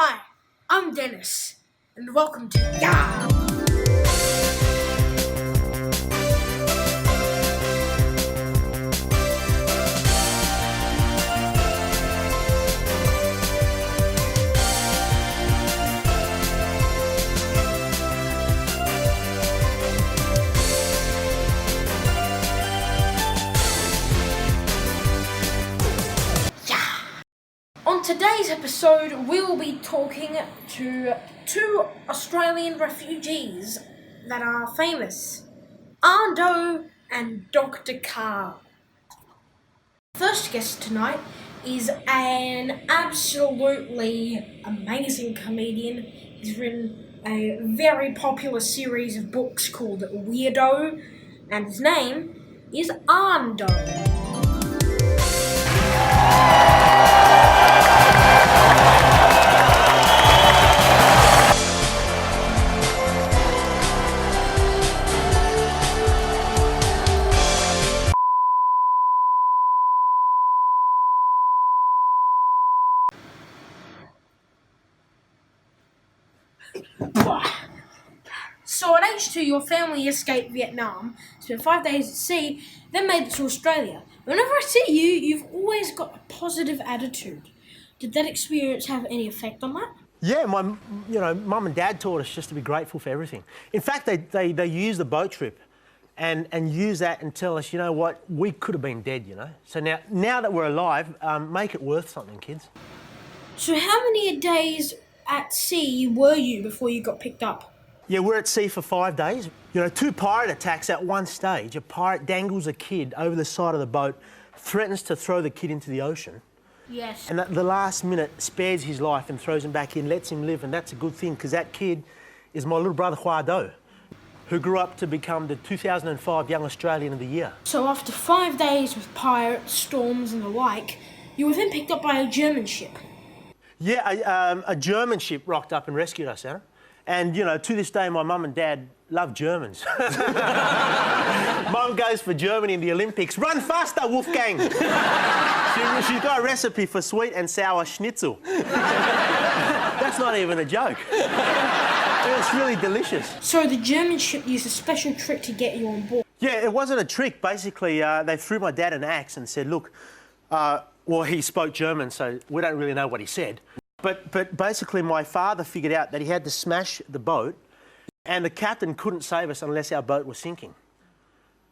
Hi, I'm Dennis, and welcome to YAAAH. On today's episode, we will be talking to two Australian refugees that are famous, ANH Do and Dr. Karl. First guest tonight is an absolutely amazing comedian. He's written a very popular series of books called Weirdo, and his name is ANH Do. So at age 2, your family escaped Vietnam, spent 5 days at sea, then made it to Australia. Whenever I see you, you've always got a positive attitude. Did that experience have any effect on that? Yeah, mum and dad taught us just to be grateful for everything. In fact, they used the boat trip and use that and tell us, you know what, we could have been dead, you know. So now that we're alive, make it worth something, kids. So how many days at sea were you before you got picked up? Yeah, we're at sea for 5 days. You know, 2 pirate attacks at one stage. A pirate dangles a kid over the side of the boat, threatens to throw the kid into the ocean. Yes. And at the last minute spares his life and throws him back in, lets him live, and that's a good thing because that kid is my little brother YAAAH Do, who grew up to become the 2005 Young Australian of the Year. So after 5 days with pirates, storms and the like, you were then picked up by a German ship. Yeah, a German ship rocked up and rescued us, Anna. And, you know, to this day, my mum and dad love Germans. Mum goes for Germany in the Olympics. Run faster, Wolfgang! She's got a recipe for sweet and sour schnitzel. That's not even a joke. It's really delicious. So the German ship used a special trick to get you on board? Yeah, it wasn't a trick. Basically, they threw my dad an axe and said, look, well, he spoke German, so we don't really know what he said. But basically, my father figured out that he had to smash the boat, and the captain couldn't save us unless our boat was sinking.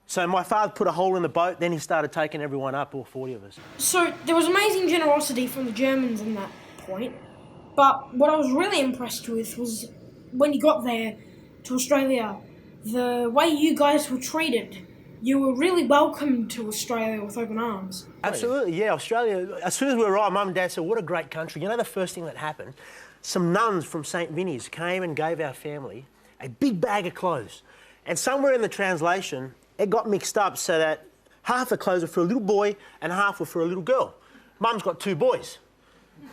So my father put a hole in the boat, then he started taking everyone up, all 40 of us. So there was amazing generosity from the Germans in that point, but what I was really impressed with was when you got there to Australia, the way you guys were treated. You were really welcomed to Australia with open arms. Absolutely, yeah. Australia, as soon as we arrived, Mum and Dad said, what a great country. You know the first thing that happened? Some nuns from St. Vinny's came and gave our family a big bag of clothes. And somewhere in the translation, it got mixed up so that half the clothes were for a little boy and half were for a little girl. Mum's got 2 boys.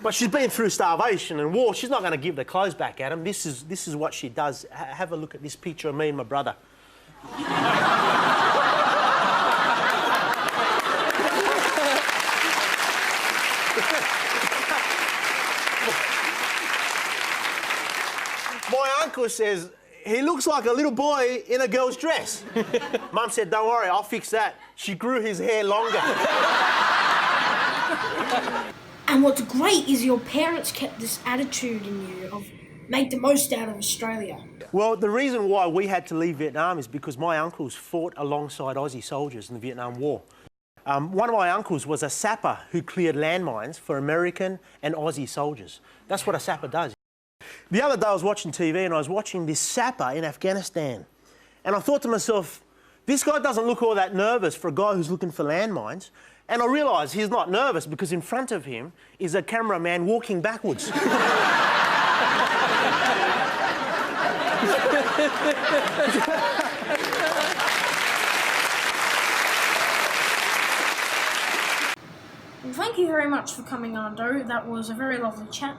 But she's been through starvation and war. She's not going to give the clothes back at them. This is what she does. Have a look at this picture of me and my brother. My uncle says, he looks like a little boy in a girl's dress. Mum said, don't worry, I'll fix that. She grew his hair longer. And what's great is your parents kept this attitude in you of make the most out of Australia. Well, the reason why we had to leave Vietnam is because my uncles fought alongside Aussie soldiers in the Vietnam War. One of my uncles was a sapper who cleared landmines for American and Aussie soldiers. That's what a sapper does. The other day I was watching TV and I was watching this sapper in Afghanistan. And I thought to myself, this guy doesn't look all that nervous for a guy who's looking for landmines. And I realised he's not nervous because in front of him is a cameraman walking backwards. Well, thank you very much for coming on, Do. That was a very lovely chat.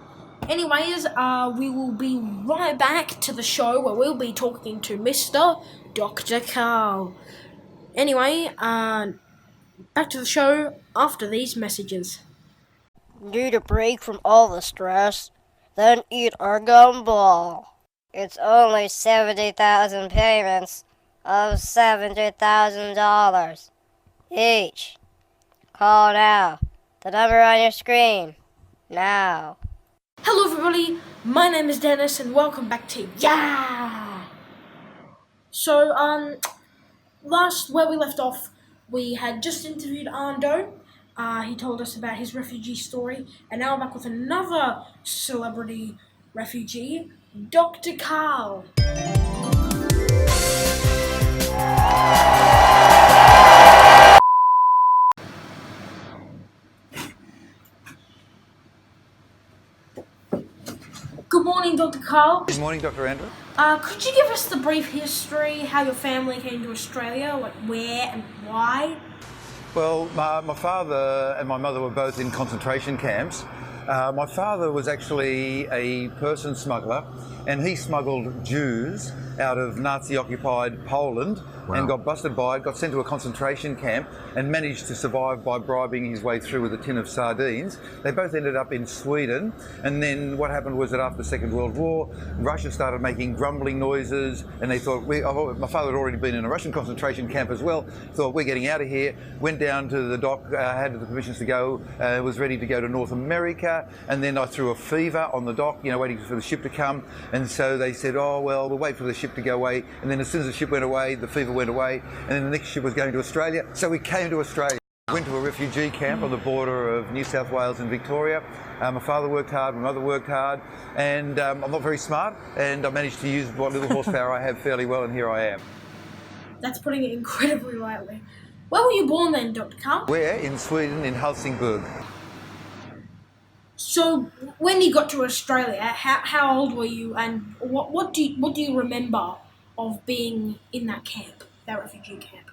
Anyways, we will be right back to the show where we'll be talking to Mr. Dr. Karl. Anyway, back to the show after these messages. Need a break from all the stress? then eat our gumball. It's only 70,000 payments of $70,000 each. Call now. The number on your screen. Now. Hello everybody, my name is Dennis and welcome back to YAAAH! So, last where we left off, we had just interviewed ANH Do. He told us about his refugee story, and now I'm back with another celebrity refugee, Dr. Karl. Good morning, Dr. Karl. Good morning, Dr. Andrew. Could you give us the brief history, how your family came to Australia, like where and why? Well, my father and my mother were both in concentration camps. My father was actually a person smuggler, and he smuggled Jews out of Nazi-occupied Poland. Wow. And got busted by it, got sent to a concentration camp and managed to survive by bribing his way through with a tin of sardines. They both ended up in Sweden, and then what happened was that after the Second World War, Russia started making grumbling noises, and they thought, my father had already been in a Russian concentration camp as well, thought we're getting out of here, went down to the dock, had the permissions to go, was ready to go to North America, and then I threw a fever on the dock, waiting for the ship to come, and so they said, oh well, we'll wait for the ship to go away, and then as soon as the ship went away, the fever went away, and then the next ship was going to Australia. So we came to Australia. Went to a refugee camp on the border of New South Wales and Victoria. My father worked hard, my mother worked hard, and I'm not very smart, and I managed to use what little horsepower I have fairly well, and here I am. That's putting it incredibly lightly. Where were you born then, Dr. Karl? Where? In Sweden, in Helsingborg. So, when you got to Australia, how old were you, and what do you remember of being in that camp, that refugee camp?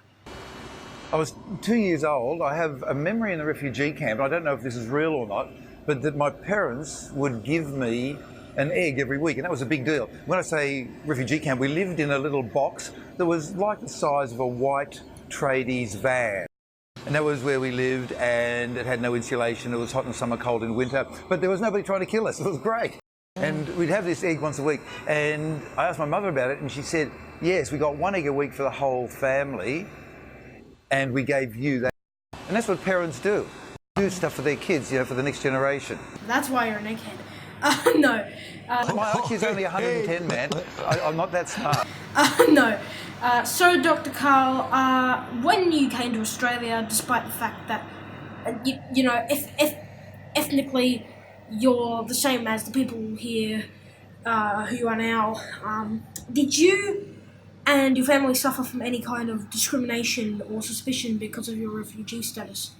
I was 2 years old. I have a memory in the refugee camp, I don't know if this is real or not, but that my parents would give me an egg every week, and that was a big deal. When I say refugee camp, we lived in a little box that was like the size of a white tradies van. And that was where we lived, and it had no insulation. It was hot in summer, cold in winter, but there was nobody trying to kill us. It was great. And we'd have this egg once a week, and I asked my mother about it, and she said, yes, we got one egg a week for the whole family, and we gave you that. And that's what parents do stuff for their kids, for the next generation. That's why you're an egghead. No. My IQ's only 110, man. I'm not that smart. No. So, Dr. Karl, when you came to Australia, despite the fact that, if ethnically you're the same as the people here who you are now, did you and your family suffer from any kind of discrimination or suspicion because of your refugee status?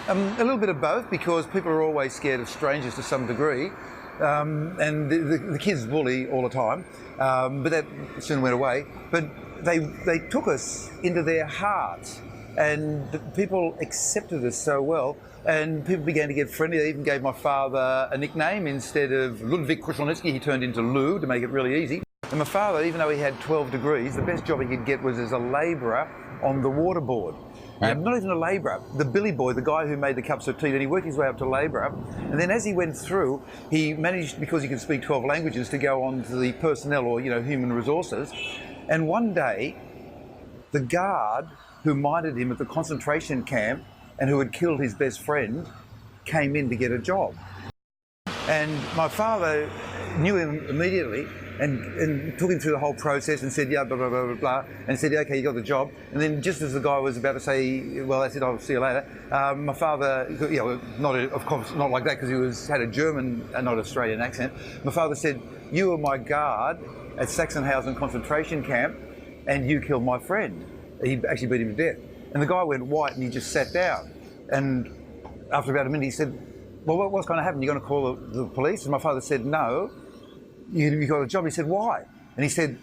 A little bit of both, because people are always scared of strangers to some degree, and the kids bully all the time, but that soon went away. But they took us into their hearts, and people accepted us so well, and people began to get friendly. They even gave my father a nickname. Instead of Ludwig Kruszelnicki, he turned into Lou to make it really easy. And my father, even though he had 12 degrees, the best job he could get was as a labourer on the waterboard. Not even a labourer, the billy boy, the guy who made the cups of tea, then he worked his way up to labourer, and then as he went through, he managed, because he could speak 12 languages, to go on to the personnel, or human resources. And one day, the guard who minded him at the concentration camp and who had killed his best friend came in to get a job. And my father knew him immediately, and took him through the whole process and said, yeah, blah, blah, blah, blah, blah, and said, okay, you got the job. And then just as the guy was about to say, well, that's it, I'll see you later, my father, of course not like that, because he had a German, not Australian accent. My father said, you were my guard at Sachsenhausen concentration camp, and you killed my friend. He actually beat him to death. And the guy went white, and he just sat down. And after about a minute, he said, well, what's going to happen? You're going to call the police? And my father said, no. You got a job. He said, why? And he said,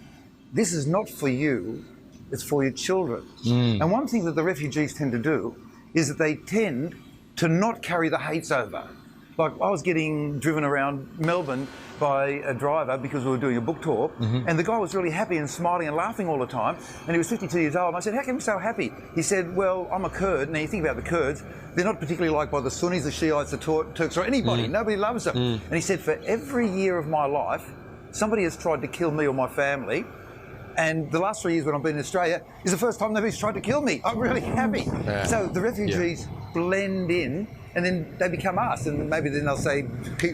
this is not for you, it's for your children. And one thing that the refugees tend to do is that they tend to not carry the hates over. Like, I was getting driven around Melbourne by a driver because we were doing a book tour, and the guy was really happy and smiling and laughing all the time, and he was 52 years old, and I said, how come you're so happy? He said, well, I'm a Kurd. Now, you think about the Kurds, they're not particularly liked by the Sunnis, the Shiites, the Turks, or anybody. Nobody loves them. And he said, for every year of my life, somebody has tried to kill me or my family, and the last 3 years when I've been in Australia is the first time nobody's tried to kill me. I'm really happy. So the refugees blend in, and then they become us, and maybe then they'll say,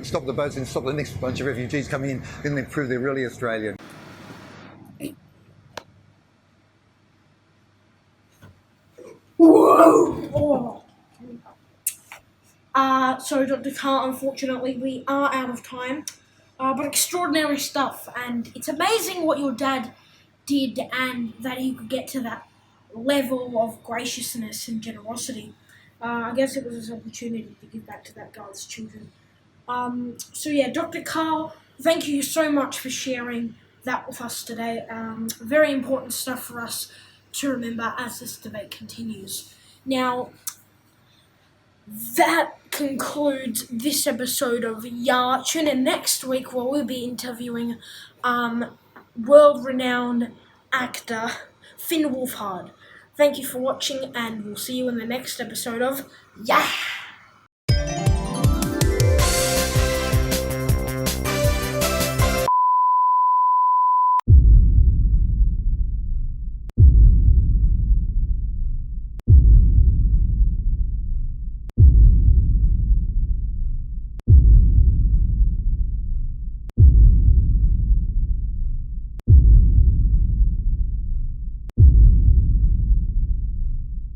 stop the boats and stop the next bunch of refugees coming in, then they prove they're really Australian. Whoa! So Dr. Karl, unfortunately, we are out of time. But extraordinary stuff, and it's amazing what your dad did and that he could get to that level of graciousness and generosity. I guess it was his opportunity to give back to that guy's children. So yeah, Dr. Karl, thank you so much for sharing that with us today. Very important stuff for us to remember as this debate continues. Now, that concludes this episode of YAAAH. Tune in next week where we'll be interviewing world-renowned actor Finn Wolfhard. Thank you for watching, and we'll see you in the next episode of YAAAH.